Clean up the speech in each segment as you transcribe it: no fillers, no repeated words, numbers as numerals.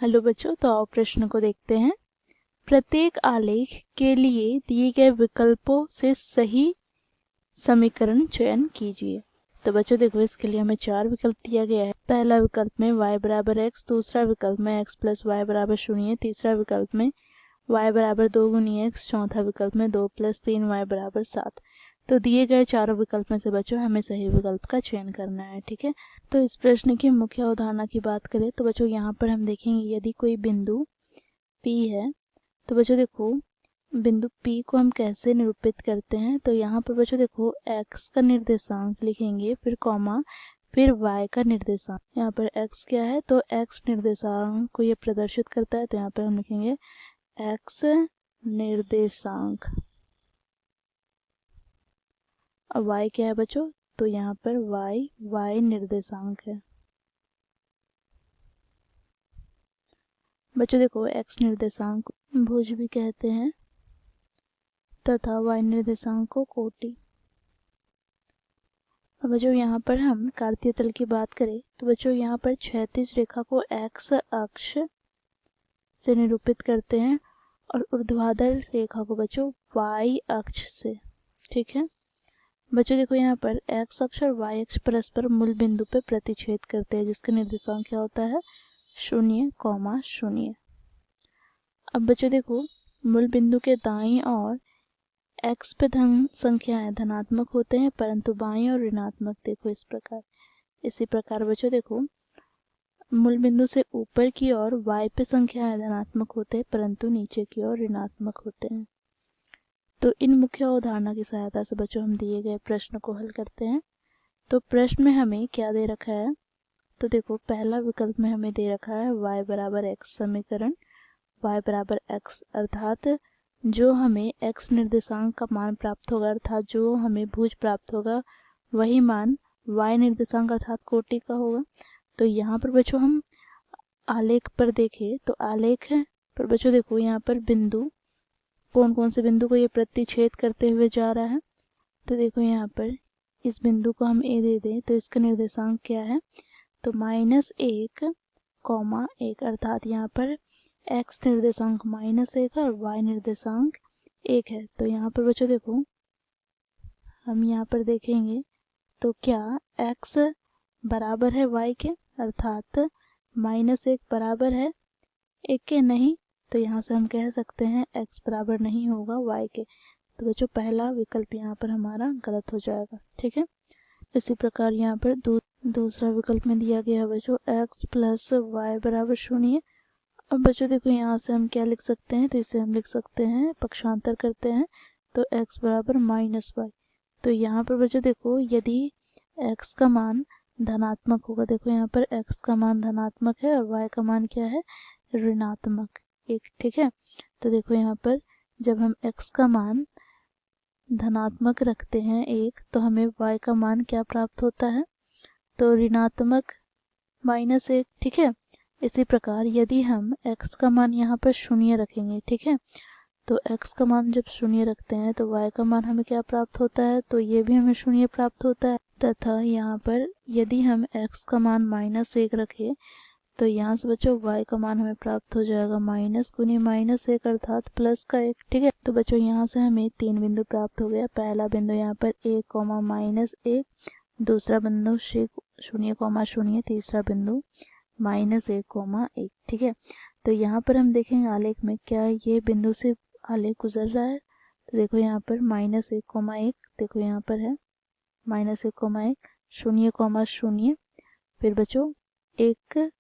Hello बच्चों, तो आओ प्रश्न को देखते हैं। प्रत्येक आलेख के लिए दिए गए विकल्पों से सही समीकरण चयन कीजिए। तो बच्चों देखो, इसके लिए हमें 4 विकल्प दिया गया है। पहला विकल्प में y बराबर x, दूसरा विकल्प में x प्लस वाई बराबर 0, तीसरा विकल्प में y बराबर 2 गुनी x, चौथा विकल्प में 2 प्लस 3y बराबर 7। तो दिए गए चारों विकल्प में से बच्चों हमें सही विकल्प का चयन करना है। ठीक है, तो इस प्रश्न की मुख्य अवधारणा की बात करें तो बच्चों यहाँ पर हम देखेंगे यदि कोई बिंदु P है तो बच्चों देखो बिंदु P को हम कैसे निरूपित करते हैं। तो यहाँ पर बच्चों देखो x का निर्देशांक लिखेंगे, फिर कॉमा, फिर y का निर्देशांक। यहाँ पर x क्या है तो x निर्देशांक को ये प्रदर्शित करता है, तो यहाँ पर हम लिखेंगे x निर्देशांक। और y क्या है बच्चों, तो यहाँ पर y निर्देशांक है। बच्चों देखो x निर्देशांक भुज भी कहते हैं तथा y निर्देशांक को कोटि। और बच्चों यहाँ पर हम कार्तीय तल की बात करें तो बच्चों यहाँ पर क्षैतिज रेखा को x अक्ष से निरूपित करते हैं और ऊर्ध्वाधर रेखा को बच्चों y अक्ष से। ठीक है बच्चों देखो यहाँ पर x अक्ष और y अक्ष परस्पर मूल बिंदु पे प्रतिच्छेद करते हैं, जिसका निर्देशांक क्या होता है 0,0। अब बच्चों देखो मूल बिंदु के दाईं और x पे धन संख्याएं धनात्मक होते हैं, परंतु बाईं और ऋणात्मक। देखो इसी प्रकार बच्चों देखो मूल बिंदु से ऊपर की ओर y पे संख्याएं धनात्मक होते हैं, परंतु नीचे की ओर ऋणात्मक होते हैं। तो इन मुख्य अवधारणा की सहायता से बच्चों हम दिए गए प्रश्न को हल करते हैं। तो प्रश्न में हमें क्या दे रखा है, तो देखो पहला विकल्प में हमें दे रखा है y बराबर x समीकरण। y बराबर x अर्थात जो हमें x निर्देशांक का मान प्राप्त होगा, अर्थात जो हमें भुज प्राप्त होगा वही मान y निर्देशांक अर्थात कोटि का होगा। तो यहाँ पर बच्चों हम आलेख पर देखें तो आलेख पर बच्चों देखो यहाँ पर बिंदु कौन कौन से बिंदु को ये प्रतिच्छेद करते हुए जा रहा है। तो देखो यहाँ पर इस बिंदु को हम a दे दें तो इसका निर्देशांक क्या है, तो -1,1 अर्थात यहाँ पर x निर्देशांक -1 है और y निर्देशांक 1 है। तो यहाँ पर बच्चों देखो हम यहाँ पर देखेंगे तो क्या x बराबर है y के, अर्थात -1 बराबर है 1 के, नहीं। तो यहाँ से हम कह सकते हैं x बराबर नहीं होगा y के। तो बच्चों पहला विकल्प यहाँ पर हमारा गलत हो जाएगा। ठीक है, इसी प्रकार यहाँ पर दूसरा विकल्प में दिया गया है बच्चों x प्लस वाई बराबर 0। अब बच्चों देखो यहाँ से हम क्या लिख सकते हैं, तो इसे हम लिख सकते हैं, पक्षांतर करते हैं तो x बराबर -y। तो यहाँ पर बच्चों देखो यदि x का मान धनात्मक होगा, देखो यहाँ पर x का मान धनात्मक है और y का मान क्या है ऋणात्मक 1। ठीक है, तो देखो यहाँ पर जब हम x का मान धनात्मक रखते हैं 1 तो हमें y का मान क्या प्राप्त होता है, तो ऋणात्मक -1। ठीक है, इसी प्रकार यदि हम x का मान यहाँ पर 0 रखेंगे, ठीक है, तो x का मान जब 0 रखते हैं तो y का मान हमें क्या प्राप्त होता है, तो ये भी हमें 0 प्राप्त होता है। तथा यहाँ पर यदि हम x का मान -1 रखें तो यहाँ से बच्चों y का मान हमें प्राप्त हो जाएगा माइनस गुनी -1 अर्थात प्लस का 1। ठीक है, तो बच्चों यहाँ से हमें 3 बिंदु प्राप्त हो गया। पहला बिंदु यहाँ पर 1,-1, दूसरा बिंदु 0,0, तीसरा बिंदु -1,1। ठीक है, तो यहाँ पर हम देखेंगे आलेख में क्या ये बिंदु से आलेख गुजर रहा है। तो देखो यहाँ पर -1,1, देखो यहाँ पर है -1,1, 0,0, फिर बच्चों 1,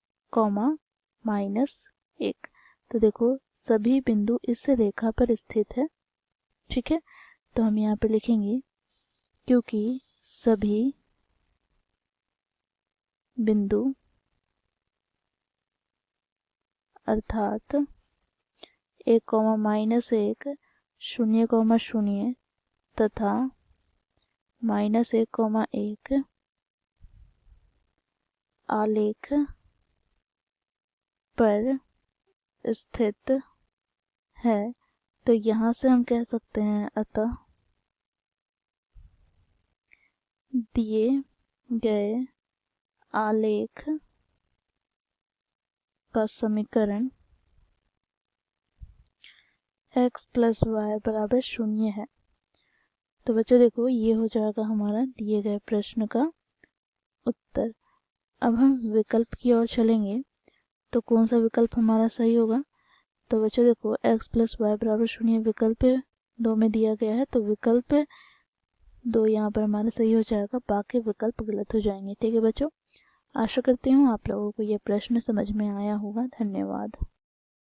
-1। तो देखो सभी बिंदु इस रेखा पर स्थित है। ठीक है, तो हम यहाँ पे लिखेंगे क्योंकि सभी बिंदु अर्थात 1,-1, 0,0 तथा -1,1 आलेख पर स्थित है। तो यहाँ से हम कह सकते हैं अतः दिए गए आलेख का समीकरण x प्लस वाई बराबर 0 है। तो बच्चों देखो ये हो जाएगा हमारा दिए गए प्रश्न का उत्तर। अब हम विकल्प की ओर चलेंगे तो कौन सा विकल्प हमारा सही होगा। तो बच्चों देखो x प्लस वाई बराबर 0 विकल्प 2 में दिया गया है, तो विकल्प 2 यहाँ पर हमारा सही हो जाएगा, बाकी विकल्प गलत हो जाएंगे। ठीक है बच्चों, आशा करती हूँ आप लोगों को ये प्रश्न समझ में आया होगा। धन्यवाद।